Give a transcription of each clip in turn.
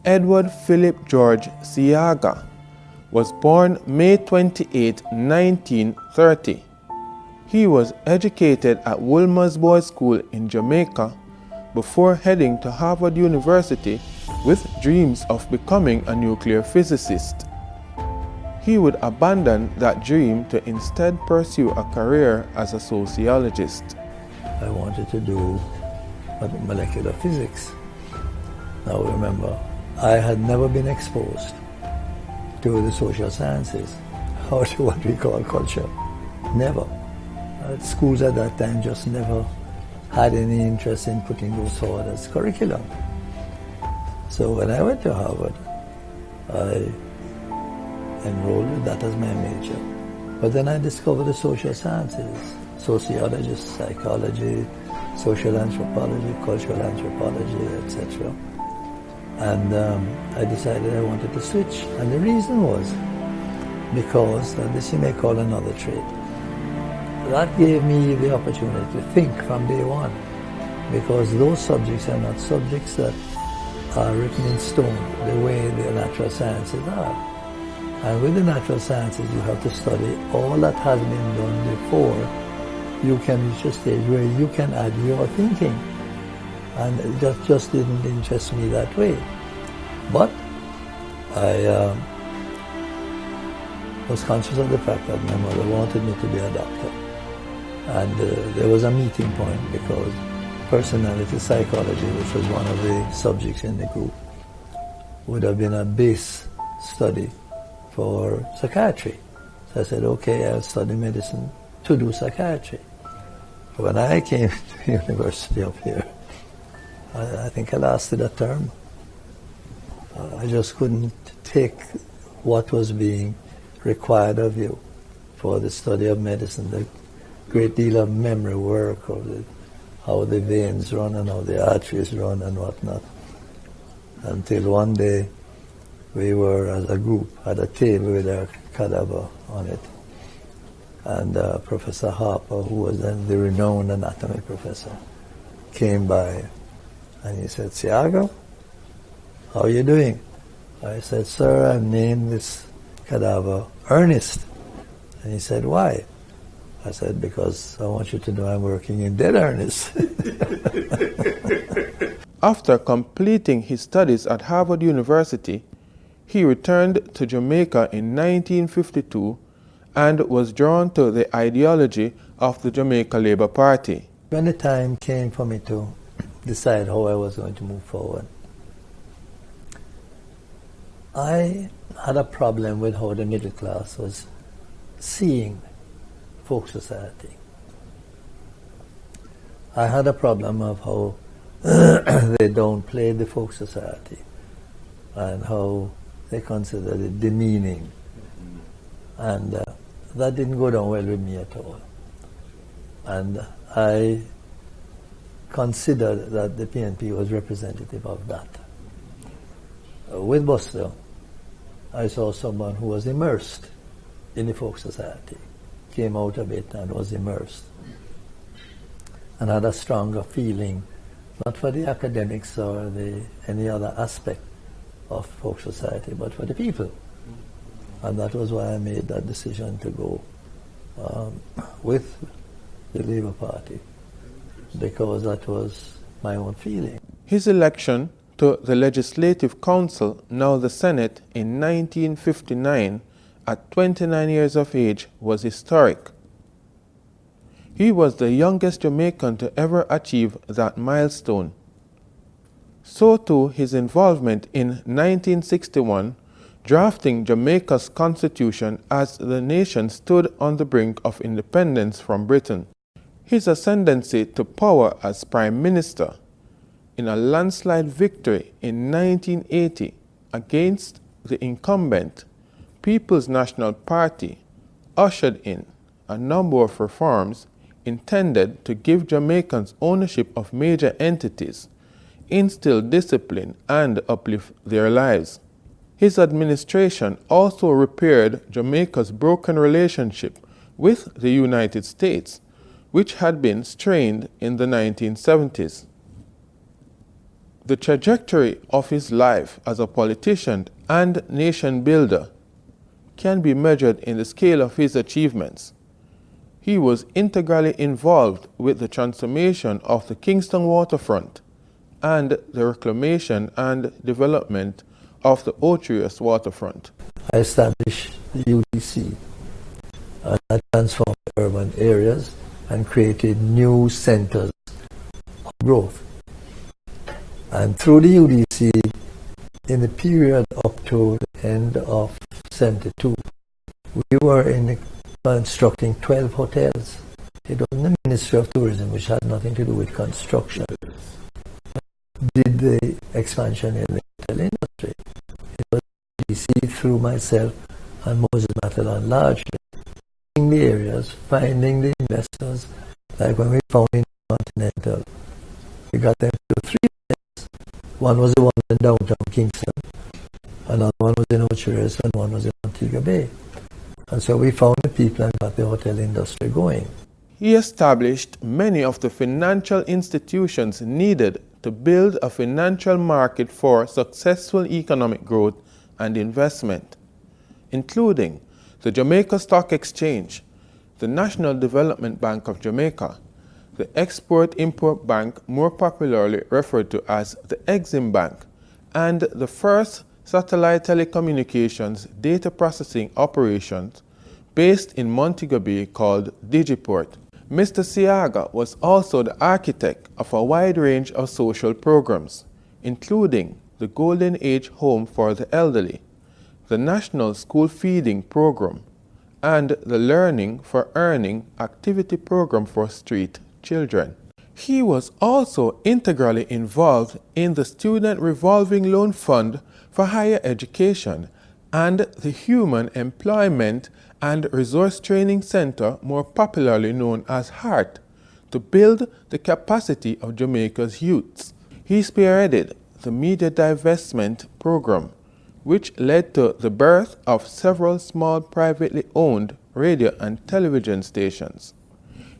Edward Philip George SEAGA was born May 28, 1930. He was educated at Wolmer's Boys School in Jamaica before heading to Harvard University with dreams of becoming a nuclear physicist. He would abandon that dream to instead pursue a career as a sociologist. I wanted to do molecular physics. Now remember, I had never been exposed to the social sciences or to what we call culture. Never. Schools at that time just never had any interest in putting those forward as curriculum. So when I went to Harvard, I enrolled with that as my major. But then I discovered the social sciences, sociology, psychology, social anthropology, cultural anthropology, etc. And I decided I wanted to switch. And the reason was because, and this you may call another trait, that gave me the opportunity to think from day one, because those subjects are not subjects that are written in stone the way the natural sciences are. And with the natural sciences, you have to study all that has been done before you can reach a stage where you can add your thinking. And it just didn't interest me that way. But I was conscious of the fact that my mother wanted me to be a doctor. And there was a meeting point because personality psychology, which was one of the subjects in the group, would have been a base study for psychiatry. So I said, okay, I'll study medicine to do psychiatry. When I came to the university up here, I think I lasted a term. I just couldn't take what was being required of you for the study of medicine, the great deal of memory work of how the veins run and how the arteries run and whatnot. Until one day we were, as a group, at a table with a cadaver on it. And Professor Harper, who was then the renowned anatomy professor, came by and he said, "SEAGA, how are you doing?" I said, "Sir, I've named this cadaver Ernest." And he said, "Why?" I said, "Because I want you to know I'm working in dead earnest." After completing his studies at Harvard University, he returned to Jamaica in 1952 and was drawn to the ideology of the Jamaica Labour Party. When the time came for me to decide how I was going to move forward, I had a problem with how the middle class was seeing folk society. I had a problem of how they downplayed the folk society and how they considered it demeaning. And that didn't go down well with me at all. And I considered that the PNP was representative of that. With Buster, I saw someone who was immersed in the folk society, came out of it and was immersed, and had a stronger feeling, not for the academics or any other aspect of folk society, but for the people. And that was why I made that decision to go with the Labour Party, because that was my own feeling. His election to the Legislative Council, now the Senate, in 1959, at 29 years of age, was historic. He was the youngest Jamaican to ever achieve that milestone. So too his involvement in 1961, drafting Jamaica's constitution as the nation stood on the brink of independence from Britain. His ascendancy to power as Prime Minister in a landslide victory in 1980 against the incumbent People's National Party ushered in a number of reforms intended to give Jamaicans ownership of major entities, instill discipline, and uplift their lives. His administration also repaired Jamaica's broken relationship with the United States, which had been strained in the 1970s. The trajectory of his life as a politician and nation builder can be measured in the scale of his achievements. He was integrally involved with the transformation of the Kingston waterfront and the reclamation and development of the Otrius waterfront. I established the UDC and I transformed urban areas and created new centers of growth. And through the UDC, in the period up to the end of 72, we were constructing 12 hotels. It was the Ministry of Tourism, which had nothing to do with construction, did the expansion in the hotel industry. It was UDC through myself and Moses Matalan largely, in the areas, finding the investors, like when we found Intercontinental, we got them to 3 hotels. One was the one in downtown Kingston, another one was in Ochiris, and one was in Montego Bay. And so we found the people and got the hotel industry going. He established many of the financial institutions needed to build a financial market for successful economic growth and investment, including the Jamaica Stock Exchange, the National Development Bank of Jamaica, the Export-Import Bank, more popularly referred to as the Exim Bank, and the first satellite telecommunications data processing operations based in Montego Bay called Digiport. Mr. SEAGA was also the architect of a wide range of social programs, including the Golden Age Home for the Elderly, the National School Feeding Program, and the Learning for Earning activity program for street children. He was also integrally involved in the Student Revolving Loan Fund for Higher Education and the Human Employment and Resource Training Center, more popularly known as HEART, to build the capacity of Jamaica's youths. He spearheaded the Media Divestment Program, which led to the birth of several small privately owned radio and television stations.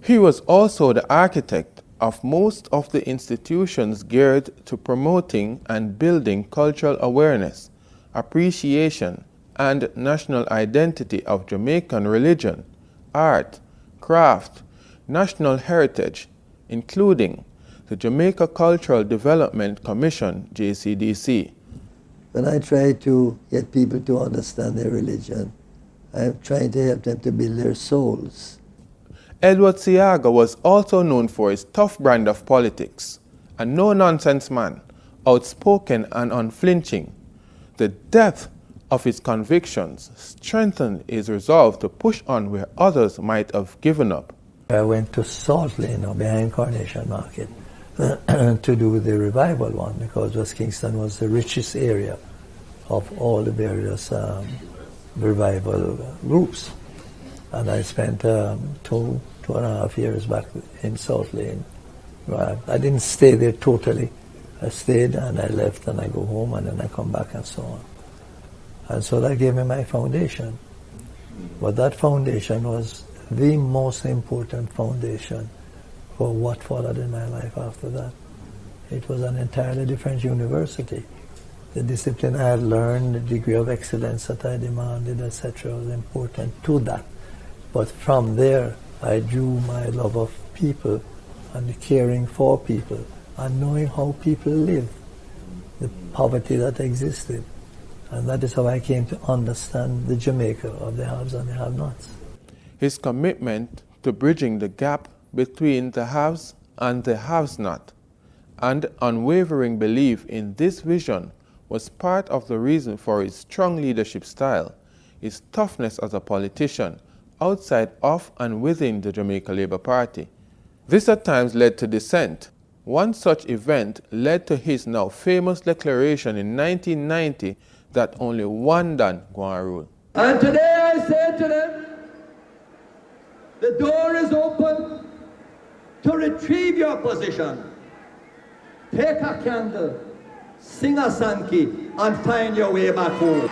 He was also the architect of most of the institutions geared to promoting and building cultural awareness, appreciation, and national identity of Jamaican religion, art, craft, national heritage, including the Jamaica Cultural Development Commission, JCDC. When I try to get people to understand their religion, I'm trying to help them to build their souls. Edward SEAGA was also known for his tough brand of politics, a no-nonsense man, outspoken and unflinching. The depth of his convictions strengthened his resolve to push on where others might have given up. I went to Salt Lake, behind Coronation Market, to do the revival one, because West Kingston was the richest area of all the various revival groups. And I spent 2.5 years back in Salt Lake. I didn't stay there totally. I stayed and I left and I go home and then I come back and so on. And so that gave me my foundation. But that foundation was the most important foundation for what followed in my life after that. It was an entirely different university. The discipline I had learned, the degree of excellence that I demanded, etc., was important to that. But from there, I drew my love of people and the caring for people and knowing how people live, the poverty that existed. And that is how I came to understand the Jamaica of the haves and the have-nots. His commitment to bridging the gap between the haves and the have-not, and unwavering belief in this vision was part of the reason for his strong leadership style, his toughness as a politician, outside of and within the Jamaica Labour Party. This at times led to dissent. One such event led to his now famous declaration in 1990 that only one Dan go and rule. And today I say to them, the door is open to retrieve your position. Take a candle, sing a Sankey, and find your way back home.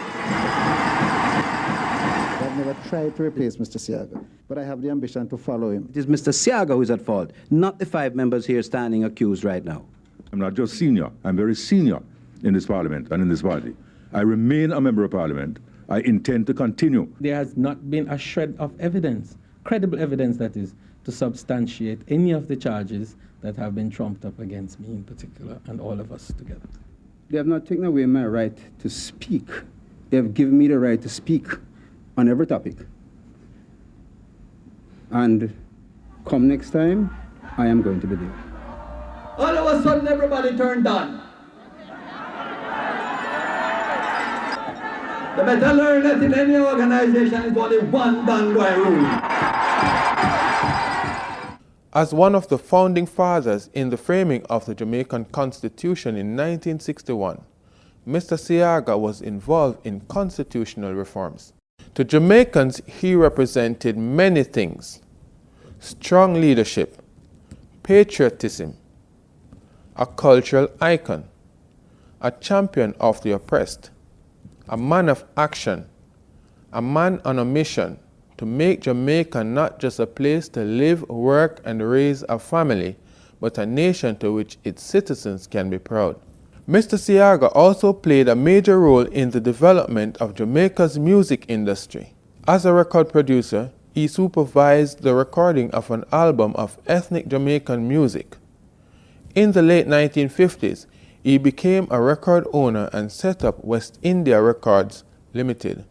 I've never tried to replace Mr. SEAGA, but I have the ambition to follow him. It is Mr. SEAGA who is at fault, not the 5 members here standing accused right now. I'm not just senior, I'm very senior in this parliament and in this party. I remain a member of parliament. I intend to continue. There has not been a shred of evidence, credible evidence that is, to substantiate any of the charges that have been trumped up against me in particular, and all of us together. They have not taken away my right to speak. They have given me the right to speak on every topic. And come next time, I am going to be there. All of a sudden, everybody turned on. The better learn that in any organization is only one done by rule. As one of the founding fathers in the framing of the Jamaican Constitution in 1961, Mr. SEAGA was involved in constitutional reforms. To Jamaicans, he represented many things: strong leadership, patriotism, a cultural icon, a champion of the oppressed, a man of action, a man on a mission to make Jamaica not just a place to live, work, and raise a family, but a nation to which its citizens can be proud. Mr. SEAGA also played a major role in the development of Jamaica's music industry. As a record producer, he supervised the recording of an album of ethnic Jamaican music. In the late 1950s, he became a record owner and set up West India Records Limited,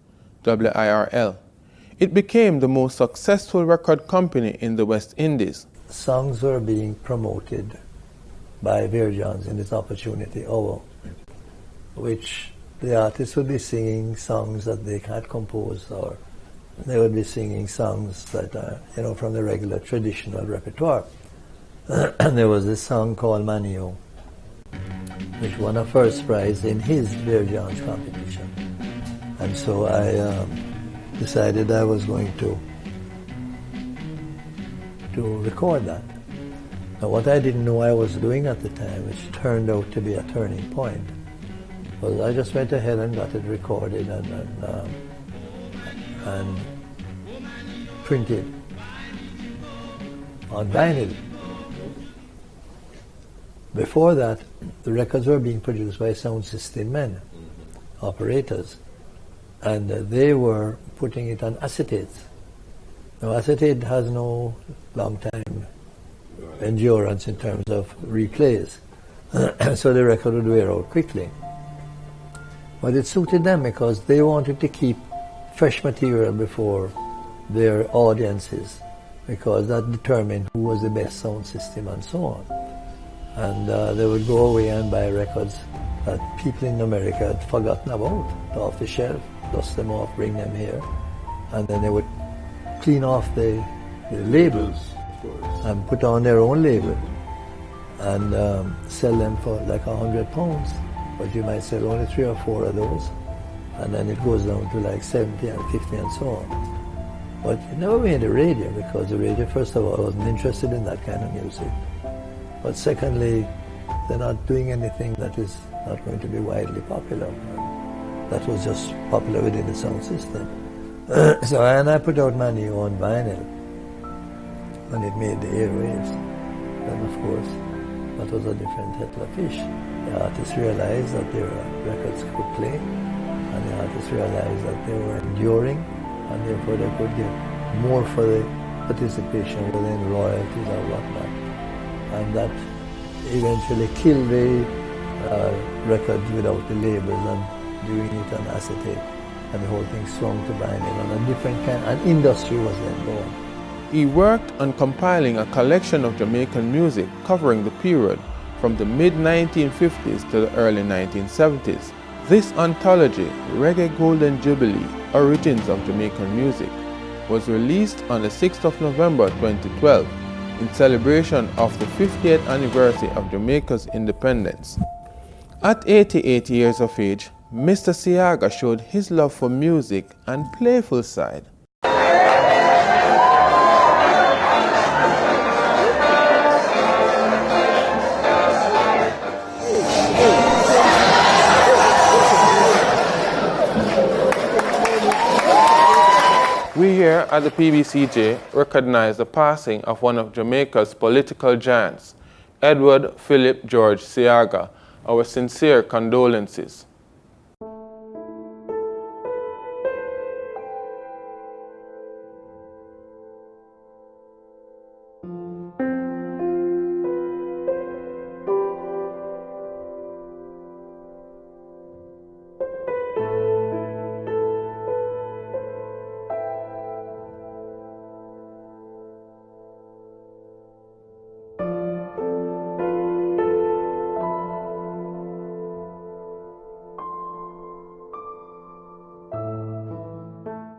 WIRL. It became the most successful record company in the West Indies. Songs were being promoted by Virgins in this opportunity hour, which the artists would be singing songs that they had composed, or they would be singing songs that are, from the regular traditional repertoire. And there was this song called Manio, which won a first prize in his Virgins competition. And so I decided I was going to record that. Now, what I didn't know I was doing at the time, which turned out to be a turning point, was I just went ahead and got it recorded and printed on vinyl. Before that, the records were being produced by sound system men, operators, and they were putting it on acetates. Now, acetate has no long time endurance in terms of replays, so the record would wear out quickly. But it suited them because they wanted to keep fresh material before their audiences, because that determined who was the best sound system and so on. And they would go away and buy records that people in America had forgotten about, off the shelf, dust them off, bring them here, and then they would clean off the labels and put on their own label and sell them for like £100, but you might sell only 3 or 4 of those, and then it goes down to like 70 and 50 and so on. But it never made the radio, because the radio, first of all, wasn't interested in that kind of music. But secondly, they're not doing anything that is not going to be widely popular. That was just popular within the sound system. So I put out Manio on vinyl, and it made the airwaves. Then, of course, that was a different kettle of fish. The artists realized that their records could play, and the artists realized that they were enduring, and therefore they could get more for the participation within royalties or whatnot. And that eventually killed the records without the labels and doing it on acetate. And the whole thing swung to vinyl, and a different kind, an industry was then born. He worked on compiling a collection of Jamaican music covering the period from the mid-1950s to the early 1970s. This anthology, Reggae Golden Jubilee, Origins of Jamaican Music, was released on the 6th of November 2012 in celebration of the 50th anniversary of Jamaica's independence. At 88 years of age, Mr. SEAGA showed his love for music and playful side. We here at the PBCJ recognize the passing of one of Jamaica's political giants, Edward Philip George SEAGA, our sincere condolences.